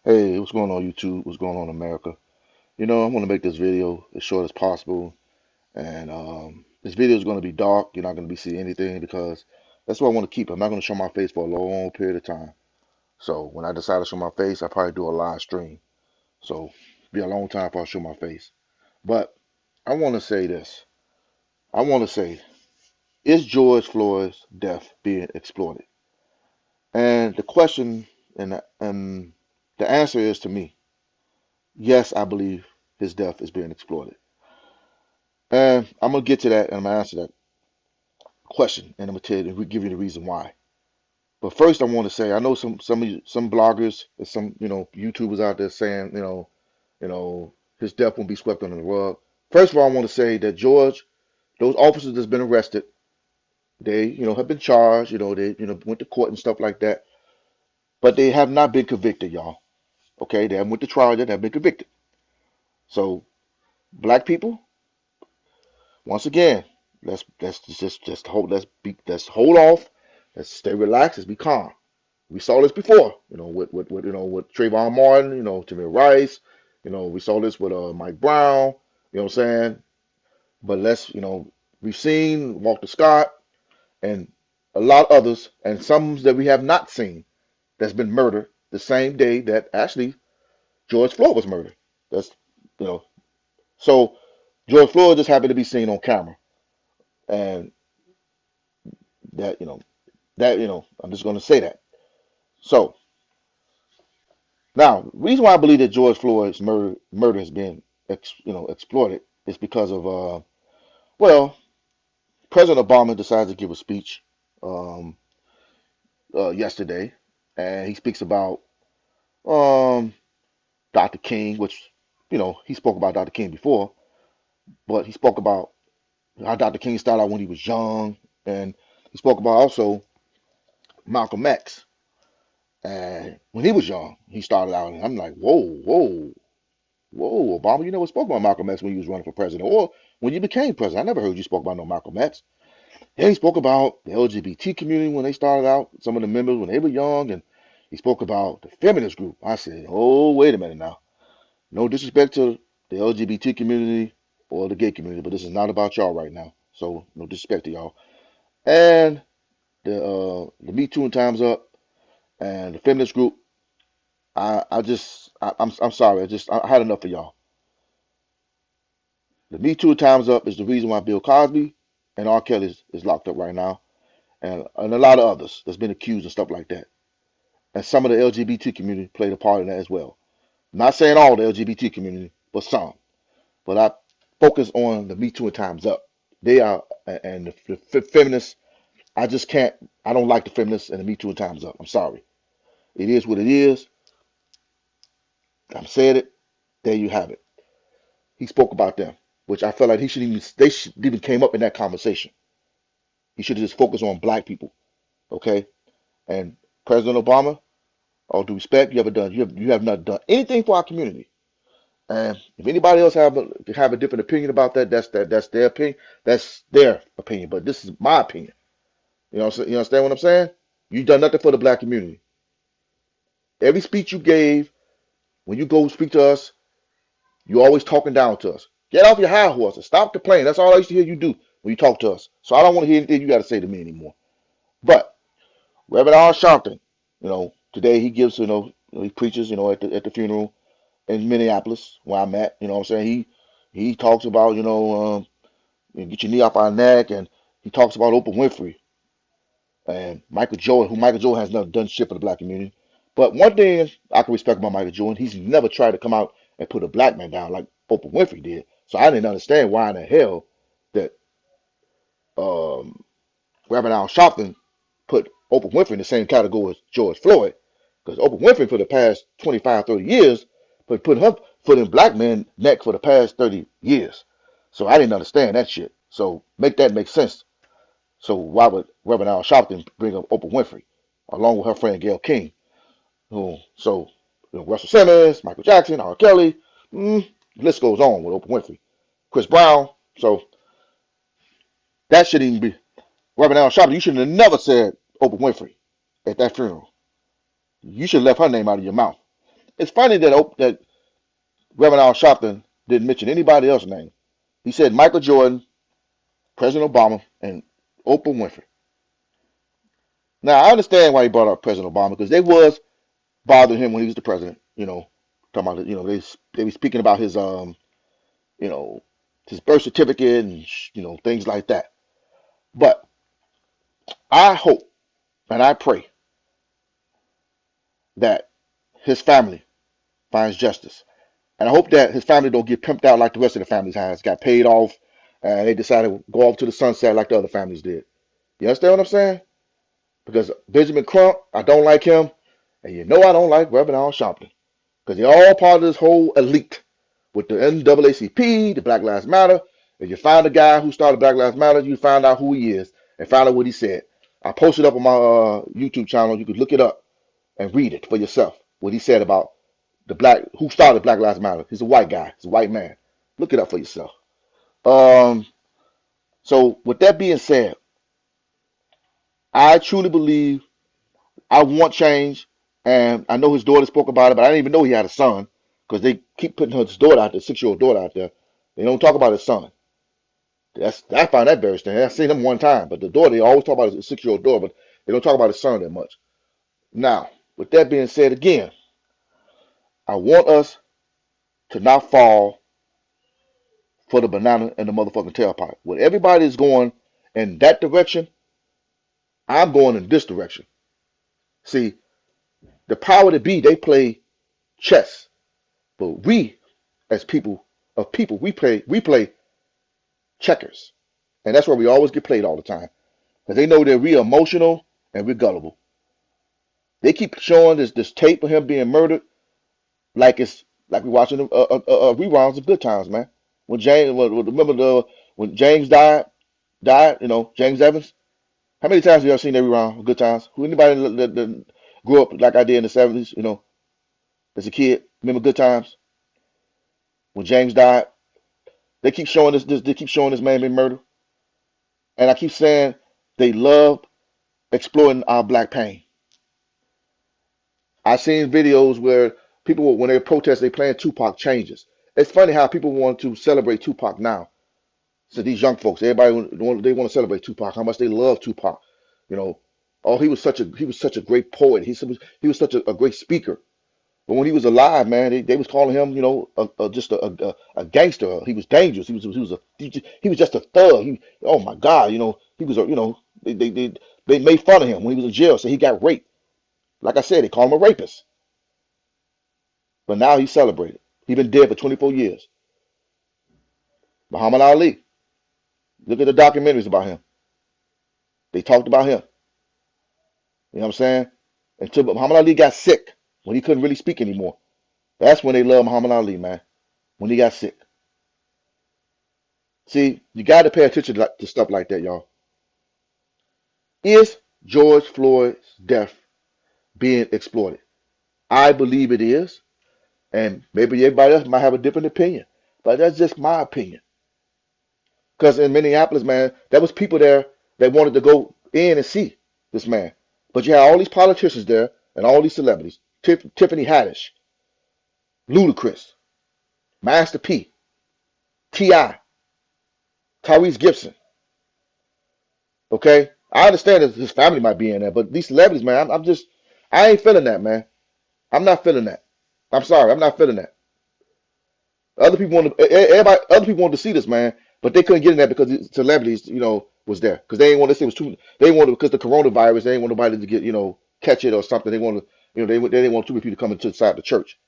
Hey, what's going on YouTube? What's going on America? I want to make this video as short as possible, and this video is going to be dark. You're not going to be seeing anything because that's what I want to keep. I'm not going to show my face for a long period of time. So when I decide to show my face, I probably do a live stream. So it'll be a long time before I show my face. But I want to say this. I want to say, is George Floyd's death being exploited? And the question and the answer is to me, yes, I believe his death is being exploited. And I'm gonna get to that and I'm gonna answer that question and I'm gonna tell you give you the reason why. But first I want to say I know some bloggers and some YouTubers out there saying his death won't be swept under the rug. First of all, I want to say that George, those officers that's been arrested, they have been charged, they went to court and stuff like that, but they have not been convicted, y'all. Okay, they haven't went to trial yet, they have been convicted. So black people, once again, let's just hold let's hold off. Let's stay relaxed. Let's be calm. We saw this before, with Trayvon Martin, Tamir Rice, we saw this with Mike Brown, you know what I'm saying? But we've seen Walter Scott and a lot of others, and some that we have not seen that's been murdered the same day that actually George Floyd was murdered. That's you know, so George Floyd just happened to be seen on camera, and that I'm just going to say that. So now, the reason why I believe that George Floyd's murder has been exploited is because of well, President Obama decided to give a speech um, yesterday, and he speaks about um, Dr. King, which he spoke about Dr. King before, but he spoke about how Dr. King started out when he was young, and he spoke about also Malcolm X. And when he was young, he started out, and I'm like, whoa, whoa, whoa, Obama, you never spoke about Malcolm X when you was running for president or when you became president. I never heard you spoke about no Malcolm X. Yeah, he spoke about the LGBT community when they started out, some of the members when they were young, and he spoke about the feminist group. I said, oh, wait a minute now. No disrespect to the LGBT community or the gay community, but this is not about y'all right now. So no disrespect to y'all. And the Me Too and Time's Up and the feminist group. I'm sorry. I had enough of y'all. The Me Too Time's Up is the reason why Bill Cosby and R. Kelly is locked up right now, and a lot of others that's been accused and stuff like that. And some of the LGBT community played a part in that as well. I'm not saying all the LGBT community, but some. But I focus on the Me Too and Time's Up. They are, and the feminists, I just can't, I don't like the feminists and the Me Too and Time's Up. I'm sorry. It is what it is. I've said it. There you have it. He spoke about them, which I felt like they should even came up in that conversation. He should have just focused on black people, okay? And President Obama, all due respect, you have not done anything for our community. And if anybody else have a different opinion about that, that's their opinion. That's their opinion. But this is my opinion. You understand what I'm saying? You done nothing for the black community. Every speech you gave, when you go speak to us, you always talking down to us. Get off your high horse and stop complaining. That's all I used to hear you do when you talk to us. So I don't want to hear anything you got to say to me anymore. But Reverend Al Sharpton, today he gives, he preaches, at the funeral in Minneapolis where I'm at. You know what I'm saying? He talks about, get your knee off our neck, and he talks about Oprah Winfrey and Michael Jordan, who Michael Jordan has never done shit for the black community. But one thing I can respect about Michael Jordan, he's never tried to come out and put a black man down like Oprah Winfrey did. So I didn't understand why in the hell that um, Reverend Al Sharpton put Oprah Winfrey in the same category as George Floyd. Because Oprah Winfrey for the past 25, 30 years, put her foot in black men's neck for the past 30 years. So I didn't understand that shit. So make that make sense. So why would Reverend Al Sharpton bring up Oprah Winfrey along with her friend Gayle King? Russell Simmons, Michael Jackson, R. Kelly, the list goes on with Oprah Winfrey, Chris Brown. So that shouldn't even be Reverend Al Sharpton. You should have never said Oprah Winfrey at that funeral. You should have left her name out of your mouth. It's funny that Reverend Al Sharpton didn't mention anybody else's name. He said Michael Jordan, President Obama, and Oprah Winfrey. Now I understand why he brought up President Obama because they was bothering him when he was the president. Talking about they were speaking about you know his birth certificate and things like that. But I hope and I pray that his family finds justice. And I hope that his family don't get pimped out like the rest of the families has, got paid off, and they decided to go off to the sunset like the other families did. You understand what I'm saying? Because Benjamin Crump, I don't like him, and I don't like Reverend Al Sharpton. Because they're all part of this whole elite with the NAACP, the Black Lives Matter. If you find the guy who started Black Lives Matter, you find out who he is and find out what he said. I posted up on my YouTube channel. You could look it up and read it for yourself. What he said about who started Black Lives Matter. He's a white guy. He's a white man. Look it up for yourself. Um, so with that being said, I truly believe I want change, and I know his daughter spoke about it, but I didn't even know he had a son because they keep putting his daughter out there, 6-year-old daughter out there. They don't talk about his son. I find that very strange. I've seen him one time, but the daughter they always talk about his 6-year-old daughter, but they don't talk about his son that much. Now, with that being said, again, I want us to not fall for the banana and the motherfucking tailpipe. When everybody is going in that direction, I'm going in this direction. See, the power to be, they play chess, but we, as people, we play checkers, and that's where we always get played all the time. Because they know they're real emotional and we're gullible. They keep showing this tape of him being murdered like it's like we're watching reruns of Good Times, man. Remember when James died, James Evans. How many times have you ever seen every round of Good Times? Who anybody that grew up like I did in the 70s, as a kid, remember Good Times when James died? They keep showing they keep showing this man being murdered, and I keep saying they love exploiting our black pain. I've seen videos where people, when they protest, they playing Tupac changes. It's funny how people want to celebrate Tupac now. So these young folks, everybody they want to celebrate Tupac. How much they love Tupac. You know, oh, he was such a great poet. He was such a great speaker. But when he was alive, man, they was calling him, just a gangster. He was dangerous. He was just a thug. Oh my God, he was they made fun of him when he was in jail. So he got raped. Like I said, they call him a rapist. But now he's celebrated. He's been dead for 24 years. Muhammad Ali. Look at the documentaries about him. They talked about him. You know what I'm saying? Until Muhammad Ali got sick, when he couldn't really speak anymore. That's when they loved Muhammad Ali, man. When he got sick. See, you got to pay attention to stuff like that, y'all. Is George Floyd's death being exploited? I believe it is. And maybe everybody else might have a different opinion. But that's just my opinion. Because in Minneapolis, man, there was people there that wanted to go in and see this man. But you had all these politicians there and all these celebrities. Tiffany Haddish, Ludacris, Master P, T.I., Tyrese Gibson. Okay? I understand that his family might be in there, but these celebrities, man, I ain't feeling that, man. I'm not feeling that. I'm sorry, I'm not feeling that. Other people wanted to see this, man, but they couldn't get in there because the celebrities, was there. Because they didn't want to say it was too, they wanted, because the coronavirus, they didn't want nobody to get, catch it or something. They wanted, they didn't want too many people to come inside the church.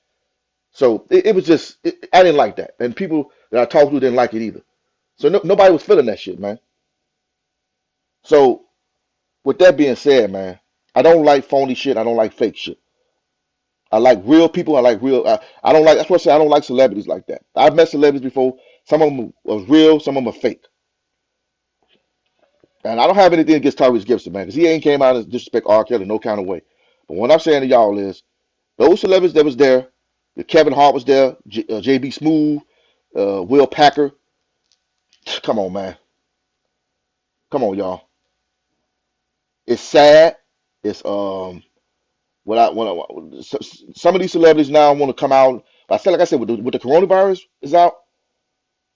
So it was just, I didn't like that. And people that I talked to didn't like it either. So nobody was feeling that shit, man. So with that being said, man, I don't like phony shit. I don't like fake shit. I like real people. I like real. I don't like. That's what I say. I don't like celebrities like that. I've met celebrities before. Some of them was real. Some of them are fake. And I don't have anything against Tyrese Gibson, man, because he ain't came out and disrespect R. Kelly no kind of way. But what I'm saying to y'all is, those celebrities that was there, Kevin Hart was there, JB Smooth, Will Packer. Come on, man. Come on, y'all. It's sad. It's Some of these celebrities now want to come out. I said, like I said, with the coronavirus is out,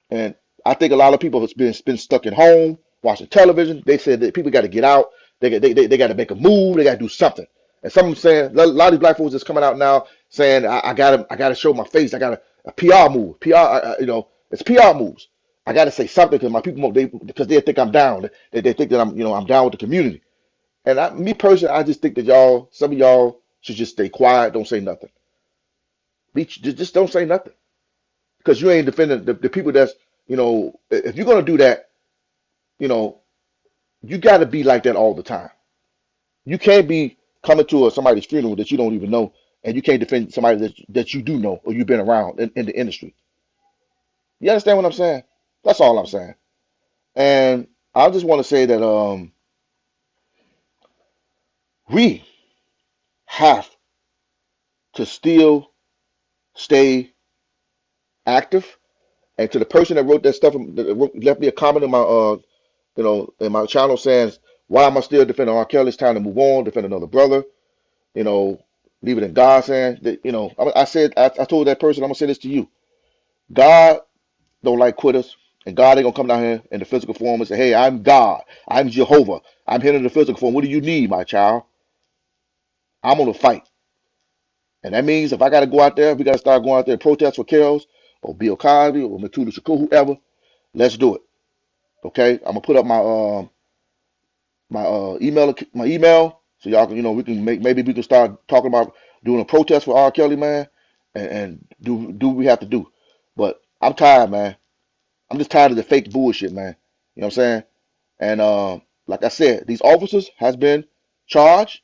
and I think a lot of people have been stuck at home watching television. They said that people got to get out. They got to make a move. They got to do something. And some of them saying a lot of these black folks is coming out now saying I gotta show my face. I got a PR move. PR, it's PR moves. I got to say something because my people because they think I'm down. They think that I'm down with the community. And me personally, I just think that some of y'all should just stay quiet. Don't say nothing. Just don't say nothing because you ain't defending the people that's if you're gonna do that, you know, you got to be like that all the time. You can't be coming to somebody's funeral that you don't even know, and you can't defend somebody that you do know or you've been around in the industry. You understand what I'm saying? That's all I'm saying. And I just want to say that we have to still stay active. And to the person that wrote that stuff, left me a comment in my in my channel saying, "Why am I still defending R. Kelly? It's time to move on, defend another brother." You know, leave it in God's hands. That, I told that person, I'm gonna say this to you: God don't like quitters, and God ain't gonna come down here in the physical form and say, "Hey, I'm God, I'm Jehovah, I'm here in the physical form. What do you need, my child?" I'm gonna fight, and that means if I gotta go out there, we gotta start going out there and protest for Kells or Bill Cosby or Matuda Shakur, whoever. Let's do it. Okay, I'm gonna put up my email so y'all can we can maybe we can start talking about doing a protest for R. Kelly, man, and do what we have to do. But I'm tired, man. I'm just tired of the fake bullshit, man. You know what I'm saying? And like I said, these officers has been charged.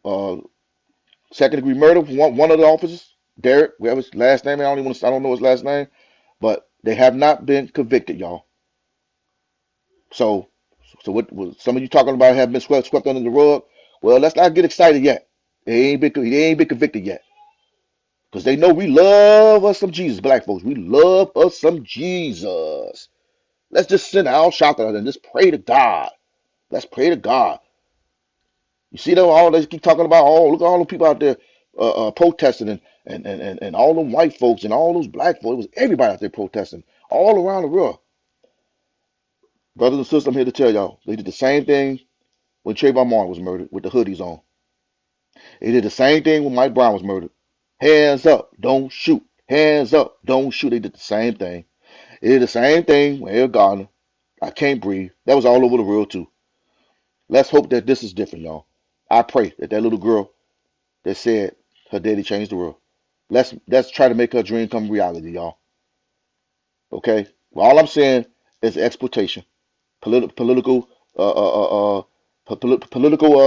Uh, second degree murder. One of the officers, Derek, whatever his last name. I don't know his last name, but they have not been convicted, y'all. So, what some of you talking about have been swept under the rug? Well, let's not get excited yet. They ain't been convicted yet because they know we love us some Jesus, black folks. We love us some Jesus. Let's just send out shout out and just pray to God. Let's pray to God. You see them all they keep talking about. Oh, look at all the people out there protesting and all them white folks and all those black folks. It was everybody out there protesting all around the world. Brothers and sisters, I'm here to tell y'all they did the same thing when Trayvon Martin was murdered with the hoodies on. They did the same thing when Mike Brown was murdered. Hands up, don't shoot. Hands up, don't shoot. They did the same thing. They did the same thing when Eric Garner. I can't breathe. That was all over the world too. Let's hope that this is different, y'all. I pray that that little girl that said her daddy changed the world. Let's try to make her dream come reality, y'all. Okay. Well, all I'm saying is exploitation, political, political, political,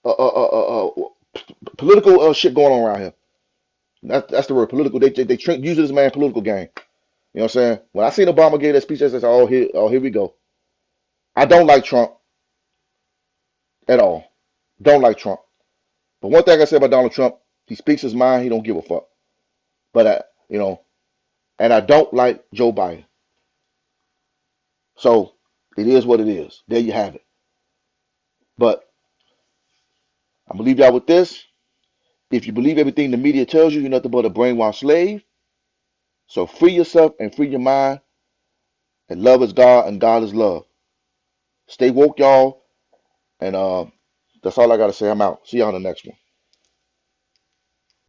uh, uh, uh, uh, uh, political shit going on around here. That's the word, political. They use this man political game. You know what I'm saying? When I seen Obama give that speech, I said, "Oh, here we go." I don't like Trump at all. Don't like Trump. But one thing I said about Donald Trump, he speaks his mind. He don't give a fuck. But and I don't like Joe Biden. So it is what it is. There you have it. But I'm gonna leave y'all with this. If you believe everything the media tells you, you're nothing but a brainwashed slave. So free yourself and free your mind. And love is God and God is love. Stay woke, y'all. And that's all I gotta say. I'm out. See y'all on the next one.